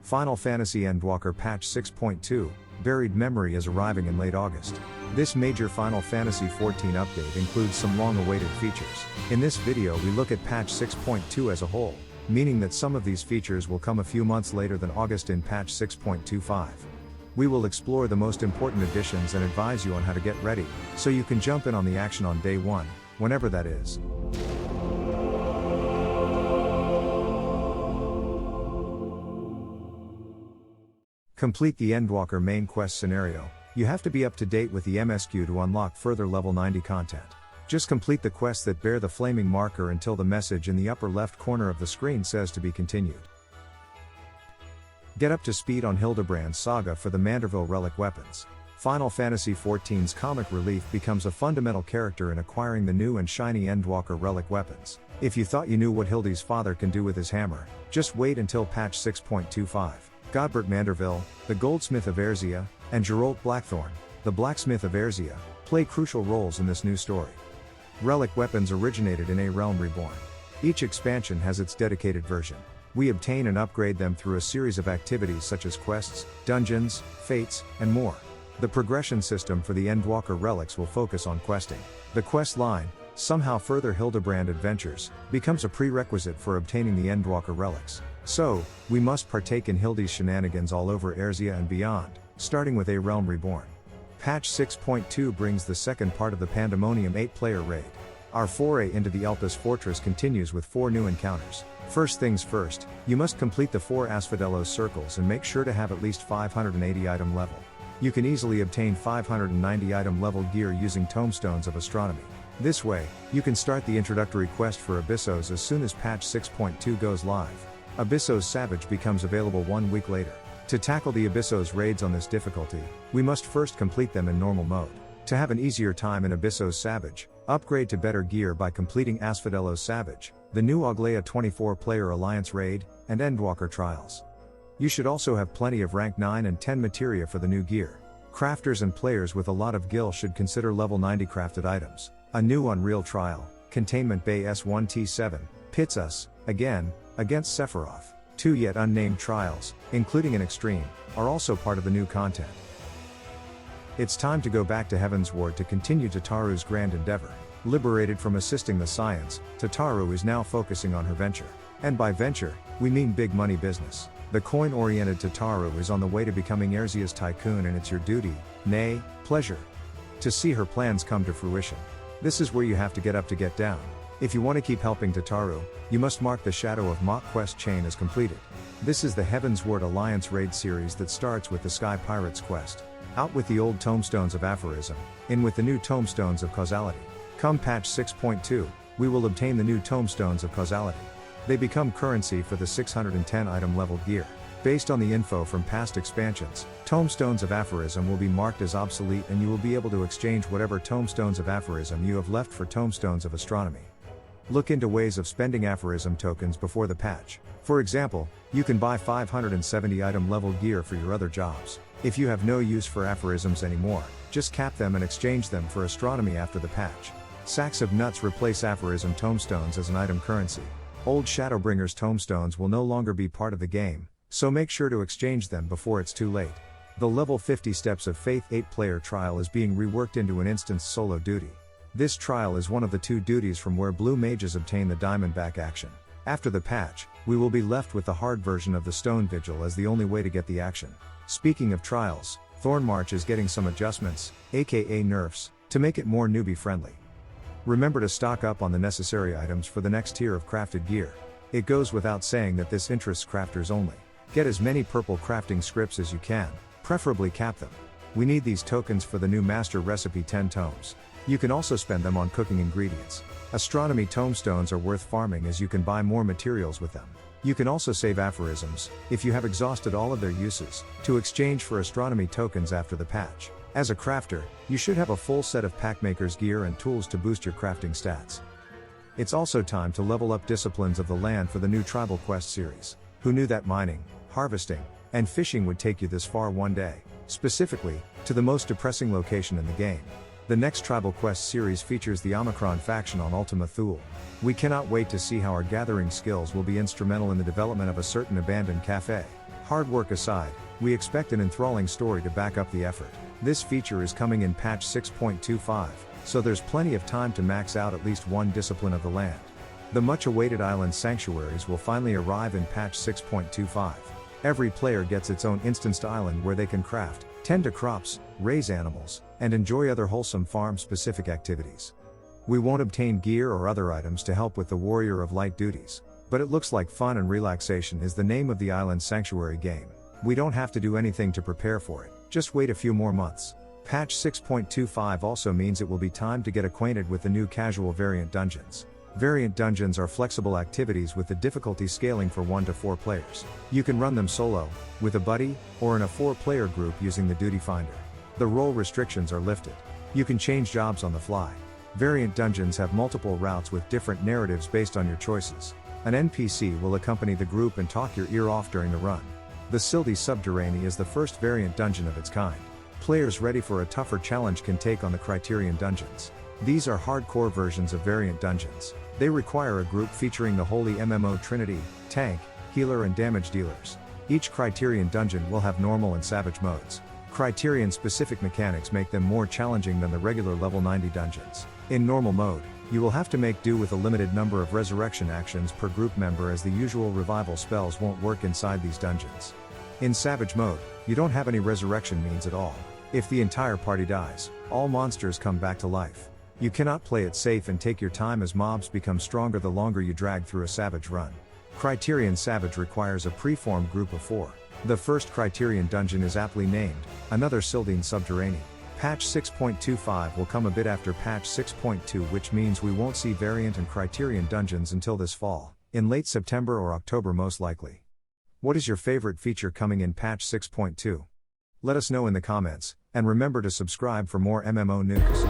Final Fantasy Endwalker Patch 6.2, Buried Memory is arriving in late August. This major Final Fantasy XIV update includes some long-awaited features. In this video we look at Patch 6.2 as a whole, meaning that some of these features will come a few months later than August in Patch 6.25. We will explore the most important additions and advise you on how to get ready, so you can jump in on the action on day one, whenever that is. Complete the Endwalker main quest scenario. You have to be up to date with the MSQ to unlock further level 90 content. Just complete the quests that bear the flaming marker until the message in the upper left corner of the screen says to be continued. Get up to speed on Hildebrand's saga for the Manderville Relic weapons. Final Fantasy XIV's comic relief becomes a fundamental character in acquiring the new and shiny Endwalker Relic weapons. If you thought you knew what Hildy's father can do with his hammer, just wait until patch 6.25. Godbert Manderville, the Goldsmith of Erzea, and Geralt Blackthorn, the Blacksmith of Erzea, play crucial roles in this new story. Relic weapons originated in A Realm Reborn. Each expansion has its dedicated version. We obtain and upgrade them through a series of activities such as quests, dungeons, fates, and more. The progression system for the Endwalker relics will focus on questing. The quest line, Somehow Further Hildebrand Adventures, becomes a prerequisite for obtaining the Endwalker relics. So, we must partake in Hildy's shenanigans all over Erzea and beyond, starting with A Realm Reborn. Patch 6.2 brings the second part of the Pandemonium 8-player raid. Our foray into the Elpis Fortress continues with 4 new encounters. First things first, you must complete the 4 Asphodelos circles and make sure to have at least 580 item level. You can easily obtain 590 item level gear using Tomestones of Astronomy. This way, you can start the introductory quest for Abyssos as soon as patch 6.2 goes live. Abyssos Savage becomes available 1 week later. To tackle the Abyssos raids on this difficulty, we must first complete them in normal mode. To have an easier time in Abyssos Savage, upgrade to better gear by completing Asphodelos Savage, the new Auglea 24-player Alliance raid, and Endwalker trials. You should also have plenty of rank 9 and 10 materia for the new gear. Crafters and players with a lot of gil should consider level 90 crafted items. A new Unreal trial, Containment Bay S1T7, pits us, again, against Sephiroth. 2 yet unnamed trials, including an extreme, are also part of the new content. It's time to go back to Heavensward to continue Tataru's grand endeavor. Liberated from assisting the science, Tataru is now focusing on her venture. And by venture, we mean big money business. The coin-oriented Tataru is on the way to becoming Erzea's tycoon, and it's your duty, nay, pleasure, to see her plans come to fruition. This is where you have to get up to get down. If you want to keep helping Tataru, you must mark the Shadow of Mach quest chain as completed. This is the Heavensward Alliance raid series that starts with the Sky Pirates quest. Out with the old Tomestones of Aphorism, in with the new Tomestones of Causality. Come patch 6.2, we will obtain the new Tomestones of Causality. They become currency for the 610 item level gear. Based on the info from past expansions, Tomestones of Aphorism will be marked as obsolete, and you will be able to exchange whatever Tomestones of Aphorism you have left for Tomestones of Astronomy. Look into ways of spending aphorism tokens before the patch. For example, you can buy 570 item level gear for your other jobs. If you have no use for aphorisms anymore, just cap them and exchange them for astronomy after the patch. Sacks of nuts replace aphorism tomestones as an item currency. Old Shadowbringers tomestones will no longer be part of the game, so make sure to exchange them before it's too late. The level 50 Steps of Faith 8-player trial is being reworked into an instance solo duty. This trial is one of the 2 duties from where blue mages obtain the Diamondback action. After the patch, we will be left with the hard version of the Stone Vigil as the only way to get the action. Speaking of trials, Thornmarch is getting some adjustments, aka nerfs, to make it more newbie friendly. Remember to stock up on the necessary items for the next tier of crafted gear. It goes without saying that this interests crafters only. Get as many purple crafting scripts as you can, preferably cap them. We need these tokens for the new Master Recipe 10 tomes. You can also spend them on cooking ingredients. Astronomy tomestones are worth farming as you can buy more materials with them. You can also save aphorisms, if you have exhausted all of their uses, to exchange for astronomy tokens after the patch. As a crafter, you should have a full set of packmaker's gear and tools to boost your crafting stats. It's also time to level up Disciplines of the Land for the new Tribal Quest series. Who knew that mining, harvesting, and fishing would take you this far one day? Specifically, to the most depressing location in the game. The next Tribal Quest series features the Omicron faction on Ultima Thule. We cannot wait to see how our gathering skills will be instrumental in the development of a certain abandoned cafe. Hard work aside, we expect an enthralling story to back up the effort. This feature is coming in patch 6.25, so there's plenty of time to max out at least one discipline of the land. The much-awaited island sanctuaries will finally arrive in patch 6.25. Every player gets its own instanced island where they can craft, tend to crops, raise animals, and enjoy other wholesome farm-specific activities. We won't obtain gear or other items to help with the warrior of light duties, but it looks like fun and relaxation is the name of the island sanctuary game. We don't have to do anything to prepare for it, just wait a few more months. Patch 6.25 also means it will be time to get acquainted with the new casual variant dungeons. Variant dungeons are flexible activities with the difficulty scaling for 1 to 4 players. You can run them solo, with a buddy, or in a 4-player group using the duty finder. The role restrictions are lifted. You can change jobs on the fly. Variant dungeons have multiple routes with different narratives based on your choices. An NPC will accompany the group and talk your ear off during the run. The Sildi Subterrane is the first variant dungeon of its kind. Players ready for a tougher challenge can take on the Criterion dungeons. These are hardcore versions of variant dungeons. They require a group featuring the holy MMO trinity, tank, healer and damage dealers. Each Criterion dungeon will have normal and savage modes. Criterion-specific mechanics make them more challenging than the regular level 90 dungeons. In normal mode, you will have to make do with a limited number of resurrection actions per group member as the usual revival spells won't work inside these dungeons. In savage mode, you don't have any resurrection means at all. If the entire party dies, all monsters come back to life. You cannot play it safe and take your time as mobs become stronger the longer you drag through a savage run. Criterion Savage requires a pre-formed group of 4. The first Criterion dungeon is aptly named, Another Sildine Subterrane. Patch 6.25 will come a bit after patch 6.2, which means we won't see variant and Criterion dungeons until this fall, in late September or October most likely. What is your favorite feature coming in patch 6.2? Let us know in the comments, and remember to subscribe for more MMO news.